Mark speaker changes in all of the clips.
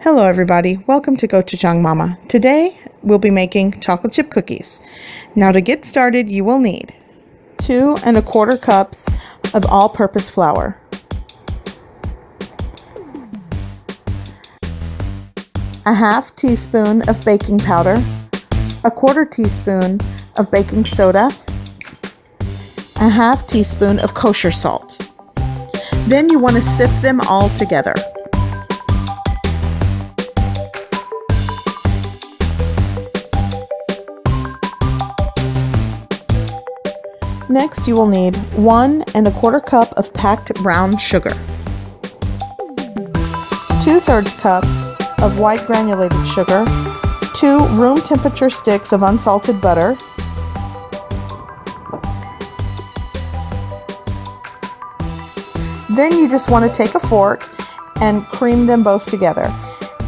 Speaker 1: Hello everybody, welcome to Gochujang Mama. Today we'll be making chocolate chip cookies. Now to get started you will need 2 1/4 cups of all-purpose flour, a half teaspoon of baking powder, a 1/4 teaspoon of baking soda, a half teaspoon of kosher salt. Then you want to sift them all together. Next, you will need 1 1/4 cup of packed brown sugar, 2/3 cup of white granulated sugar, 2 room temperature sticks of unsalted butter, then you just want to take a fork and cream them both together.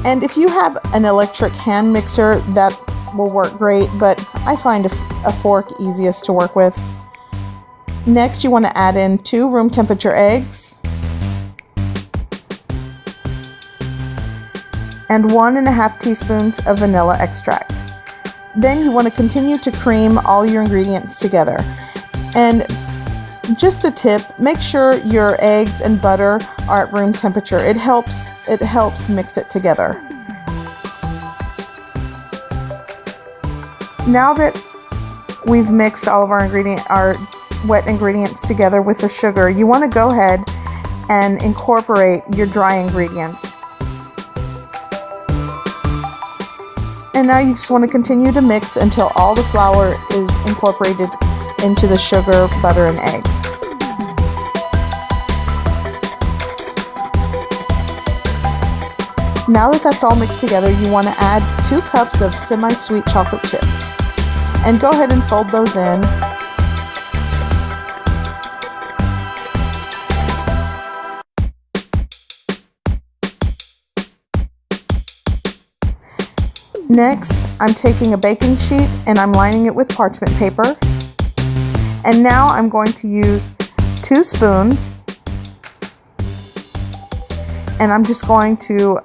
Speaker 1: And if you have an electric hand mixer, that will work great, but I find a fork easiest to work with. Next, you want to add in 2 room temperature eggs and 1 1/2 teaspoons of vanilla extract. Then you want to continue to cream all your ingredients together. And just a tip, make sure your eggs and butter are at room temperature. It helps mix it together. Now that we've mixed all of our wet ingredients together with the sugar, you want to go ahead and incorporate your dry ingredients. And now you just want to continue to mix until all the flour is incorporated into the sugar, butter, and eggs. Now that that's all mixed together, you want to add 2 cups of semi-sweet chocolate chips. And go ahead and fold those in. Next, I'm taking a baking sheet and I'm lining it with parchment paper. And now I'm going to use 2 spoons. And I'm just going to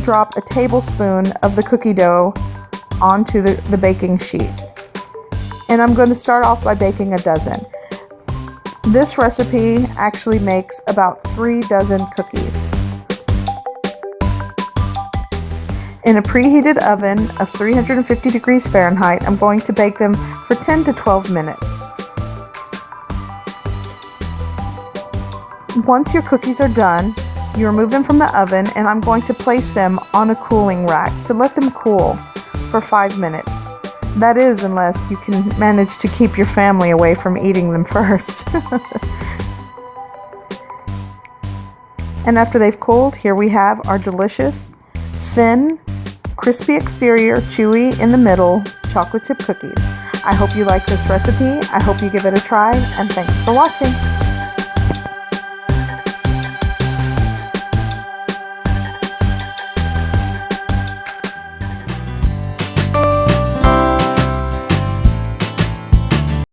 Speaker 1: drop a tablespoon of the cookie dough onto the baking sheet. And I'm going to start off by baking a dozen. This recipe actually makes about 3 dozen cookies. In a preheated oven of 350 degrees Fahrenheit, I'm going to bake them for 10 to 12 minutes. Once your cookies are done, you remove them from the oven and I'm going to place them on a cooling rack to let them cool for 5 minutes. That is, unless you can manage to keep your family away from eating them first. And after they've cooled, here we have our delicious, thin, crispy exterior, chewy in the middle chocolate chip cookies. I hope you like this recipe. I hope you give it a try, and thanks for watching.